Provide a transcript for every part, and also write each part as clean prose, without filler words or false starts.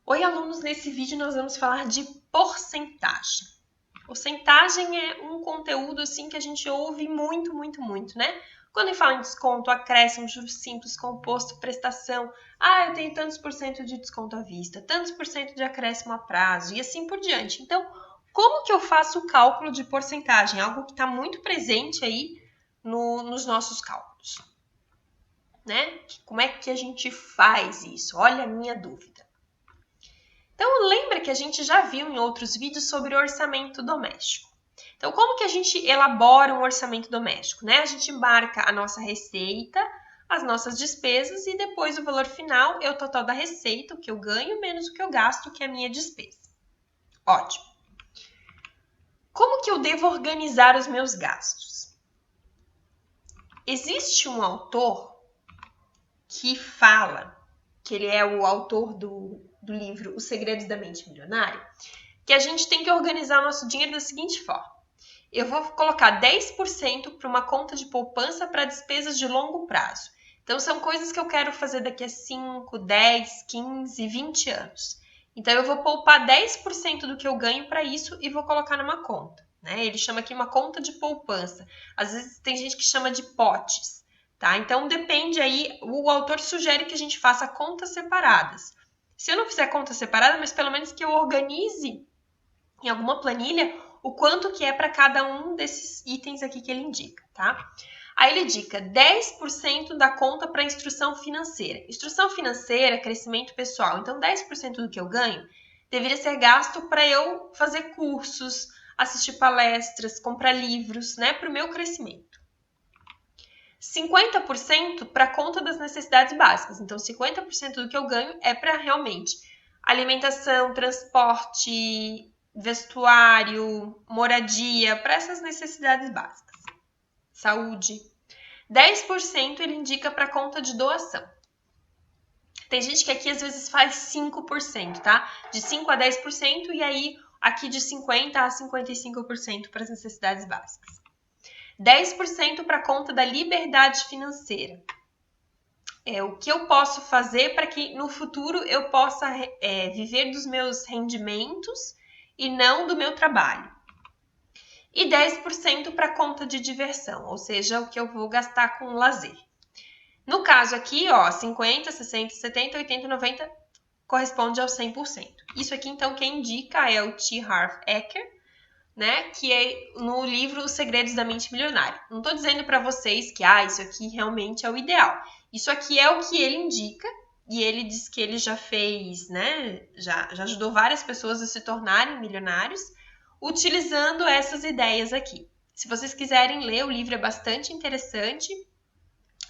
Oi, alunos! Nesse vídeo nós vamos falar de porcentagem. Porcentagem é um conteúdo assim que a gente ouve muito, né? Quando fala em desconto, acréscimo, juros simples, composto, prestação, eu tenho tantos por cento de desconto à vista, tantos por cento de acréscimo a prazo e assim por diante. Então, como que eu faço o cálculo de porcentagem? Algo que está muito presente aí nos nossos cálculos, né? Como é que a gente faz isso? Olha a minha dúvida. Então, lembra que a gente já viu em outros vídeos sobre orçamento doméstico. Então, como que a gente elabora um orçamento doméstico, né? A gente marca a nossa receita, as nossas despesas e depois o valor final é o total da receita, o que eu ganho menos o que eu gasto, que é a minha despesa. Ótimo. Como que eu devo organizar os meus gastos? Existe um autor que fala, que ele é o autor do livro Os Segredos da Mente Milionária, que a gente tem que organizar o nosso dinheiro da seguinte forma. Eu vou colocar 10% para uma conta de poupança para despesas de longo prazo. Então, são coisas que eu quero fazer daqui a 5, 10, 15, 20 anos. Então, eu vou poupar 10% do que eu ganho para isso e vou colocar numa conta, né? Ele chama aqui uma conta de poupança. Às vezes, tem gente que chama de potes, tá? Então, depende aí, o autor sugere que a gente faça contas separadas. Se eu não fizer conta separada, mas pelo menos que eu organize em alguma planilha o quanto que é para cada um desses itens aqui que ele indica, tá? Aí ele indica 10% da conta para instrução financeira. Instrução financeira, crescimento pessoal. Então, 10% do que eu ganho deveria ser gasto para eu fazer cursos, assistir palestras, comprar livros, né, para o meu crescimento. 50% para a conta das necessidades básicas. Então, 50% do que eu ganho é para realmente alimentação, transporte, vestuário, moradia, para essas necessidades básicas. Saúde. 10% ele indica para conta de doação. Tem gente que aqui às vezes faz 5%, tá? De 5% a 10% e aí aqui de 50% a 55% para as necessidades básicas. 10% para conta da liberdade financeira. É o que eu posso fazer para que no futuro eu possa viver dos meus rendimentos e não do meu trabalho. E 10% para conta de diversão, ou seja, o que eu vou gastar com lazer. No caso aqui, 50, 60, 70, 80, 90 corresponde ao 100%. Isso aqui, então, quem indica é o T. Harv Eker, né, que é no livro Os Segredos da Mente Milionária. Não estou dizendo para vocês que isso aqui realmente é o ideal. Isso aqui é o que ele indica e ele diz que ele já fez, né, já ajudou várias pessoas a se tornarem milionários utilizando essas ideias aqui. Se vocês quiserem ler, o livro é bastante interessante,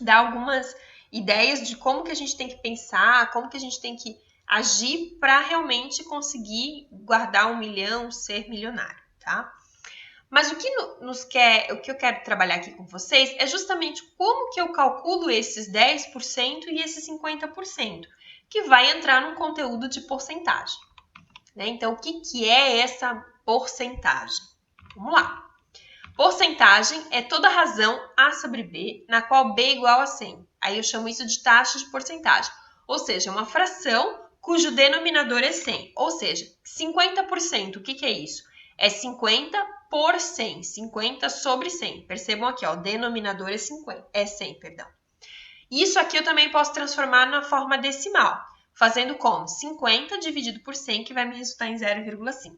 dá algumas ideias de como que a gente tem que pensar, como que a gente tem que agir para realmente conseguir guardar 1 milhão, ser milionário, tá? Mas o que eu quero trabalhar aqui com vocês é justamente como que eu calculo esses 10% e esses 50%, que vai entrar num conteúdo de porcentagem, né? Então, o que é essa porcentagem? Vamos lá. Porcentagem é toda razão A sobre B, na qual B é igual a 100. Aí eu chamo isso de taxa de porcentagem. Ou seja, uma fração cujo denominador é 100. Ou seja, 50%, o que é isso? É 50 por 100, 50 sobre 100. Percebam aqui, o denominador é 100, perdão. Isso aqui eu também posso transformar na forma decimal, fazendo como? 50 dividido por 100, que vai me resultar em 0,5.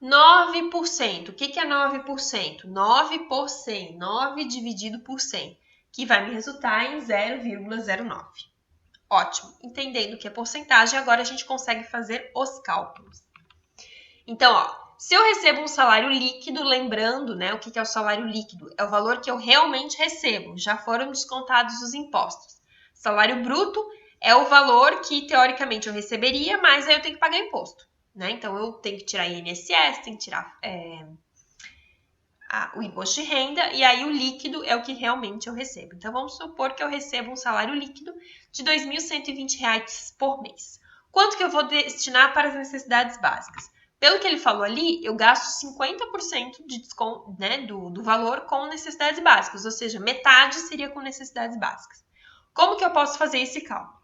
9%. O que é 9%? 9 por 100. 9 dividido por 100, que vai me resultar em 0,09. Ótimo. Entendendo o que é porcentagem, agora a gente consegue fazer os cálculos. Então, se eu recebo um salário líquido, lembrando, né, o que é o salário líquido? É o valor que eu realmente recebo, já foram descontados os impostos. Salário bruto é o valor que, teoricamente, eu receberia, mas aí eu tenho que pagar imposto, né? Então, eu tenho que tirar INSS, tenho que tirar o imposto de renda, e aí o líquido é o que realmente eu recebo. Então, vamos supor que eu recebo um salário líquido de R$ 2.120 por mês. Quanto que eu vou destinar para as necessidades básicas? Pelo que ele falou ali, eu gasto 50% de desconto, né, do valor com necessidades básicas, ou seja, metade seria com necessidades básicas. Como que eu posso fazer esse cálculo?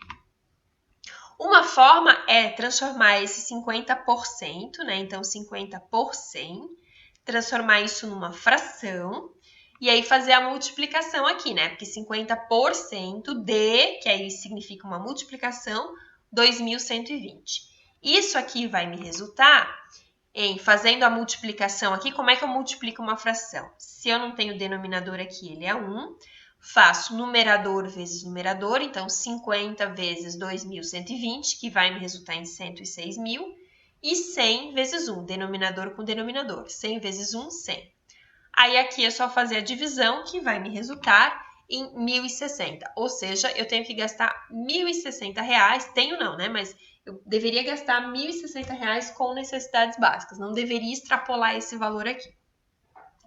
Uma forma é transformar esse 50%, né? Então, 50 por 100, transformar isso numa fração, e aí fazer a multiplicação aqui, né? Porque 50% de, que aí significa uma multiplicação, 2.120. Isso aqui vai me resultar em, fazendo a multiplicação aqui, como é que eu multiplico uma fração? Se eu não tenho denominador aqui, ele é 1, faço numerador vezes numerador, então 50 vezes 2.120, que vai me resultar em 106.000, e 100 vezes 1, denominador com denominador, 100 vezes 1, 100. Aí aqui é só fazer a divisão, que vai me resultar em 1.060, ou seja, eu tenho que gastar R$1.060, tenho não, né, mas eu deveria gastar R$1.060 com necessidades básicas, não deveria extrapolar esse valor aqui.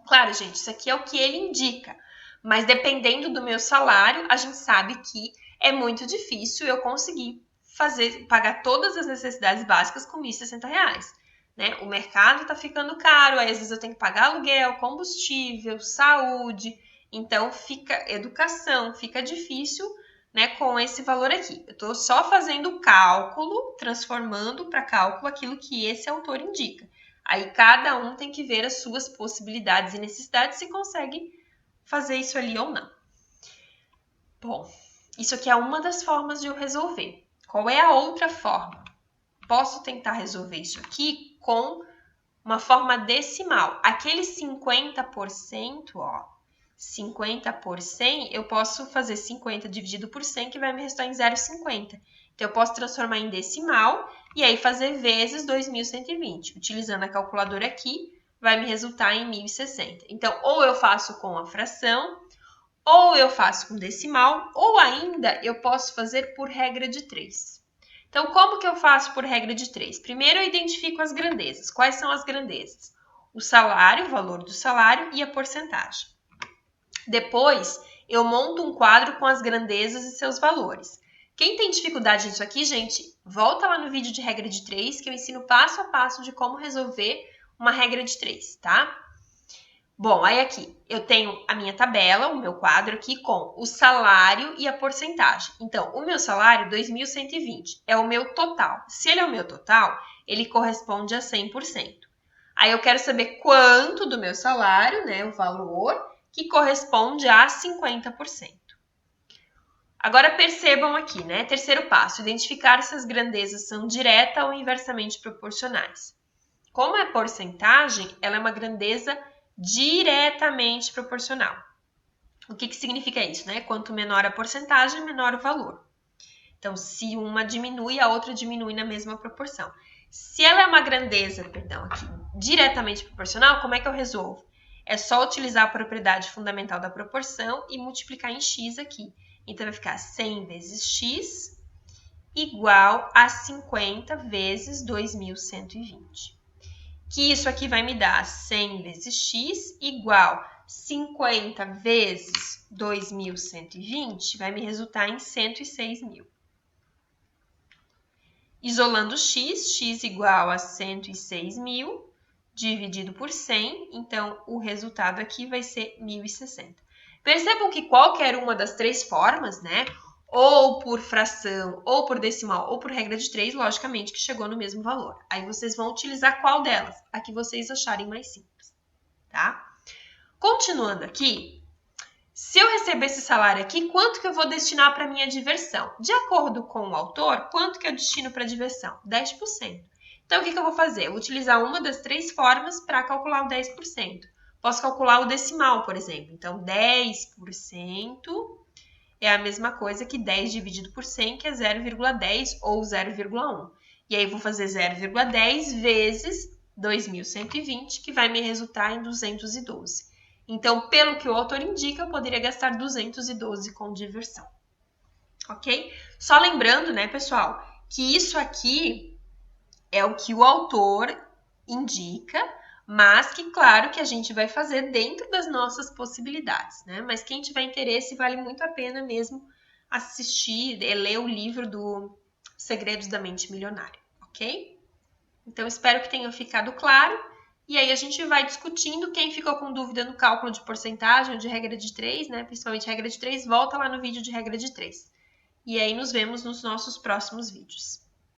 Claro, gente, isso aqui é o que ele indica, mas dependendo do meu salário, a gente sabe que é muito difícil eu conseguir pagar todas as necessidades básicas com R$1.060, né? O mercado está ficando caro, aí às vezes eu tenho que pagar aluguel, combustível, saúde, então fica educação, fica difícil, né, com esse valor aqui. Eu estou só fazendo o cálculo, transformando para cálculo aquilo que esse autor indica. Aí cada um tem que ver as suas possibilidades e necessidades se consegue fazer isso ali ou não. Bom, isso aqui é uma das formas de eu resolver. Qual é a outra forma? Posso tentar resolver isso aqui com uma forma decimal. Aquele 50%, ó, 50 por 100, eu posso fazer 50 dividido por 100, que vai me resultar em 0,50. Então, eu posso transformar em decimal e aí fazer vezes 2.120. Utilizando a calculadora aqui, vai me resultar em 1.060. Então, ou eu faço com a fração, ou eu faço com decimal, ou ainda eu posso fazer por regra de 3. Então, como que eu faço por regra de 3? Primeiro, eu identifico as grandezas. Quais são as grandezas? O salário, o valor do salário e a porcentagem. Depois, eu monto um quadro com as grandezas e seus valores. Quem tem dificuldade nisso aqui, gente, volta lá no vídeo de regra de 3, que eu ensino passo a passo de como resolver uma regra de 3, tá? Bom, aí aqui eu tenho a minha tabela, o meu quadro aqui com o salário e a porcentagem. Então, o meu salário, 2.120, é o meu total. Se ele é o meu total, ele corresponde a 100%. Aí eu quero saber quanto do meu salário, né, o valor, que corresponde a 50%. Agora percebam aqui, né? Terceiro passo, identificar se as grandezas são direta ou inversamente proporcionais. Como é porcentagem, ela é uma grandeza diretamente proporcional. O que significa isso, né? Quanto menor a porcentagem, menor o valor. Então, se uma diminui, a outra diminui na mesma proporção. Se ela é uma grandeza, aqui, diretamente proporcional, como é que eu resolvo? É só utilizar a propriedade fundamental da proporção e multiplicar em x aqui. Então, vai ficar 100 vezes x igual a 50 vezes 2.120. Que isso aqui vai me dar 100 vezes x igual a 50 vezes 2.120, vai me resultar em 106.000. Isolando x igual a 106.000 dividido por 100, então o resultado aqui vai ser 1.060. Percebam que qualquer uma das três formas, né, ou por fração, ou por decimal, ou por regra de 3, logicamente que chegou no mesmo valor. Aí vocês vão utilizar qual delas? A que vocês acharem mais simples, tá? Continuando aqui, se eu receber esse salário aqui, quanto que eu vou destinar para minha diversão? De acordo com o autor, quanto que eu destino para diversão? 10%. Então, o que eu vou fazer? Eu vou utilizar uma das três formas para calcular o 10%. Posso calcular o decimal, por exemplo. Então, 10% é a mesma coisa que 10 dividido por 100, que é 0,10 ou 0,1. E aí, eu vou fazer 0,10 vezes 2.120, que vai me resultar em 212. Então, pelo que o autor indica, eu poderia gastar 212 com diversão. Ok? Só lembrando, né, pessoal, que isso aqui é o que o autor indica, mas que, claro, que a gente vai fazer dentro das nossas possibilidades, né? Mas quem tiver interesse, vale muito a pena mesmo assistir, ler o livro do Segredos da Mente Milionária, ok? Então, espero que tenha ficado claro. E aí a gente vai discutindo. Quem ficou com dúvida no cálculo de porcentagem ou de regra de 3, né? Principalmente regra de 3, volta lá no vídeo de regra de 3. E aí nos vemos nos nossos próximos vídeos.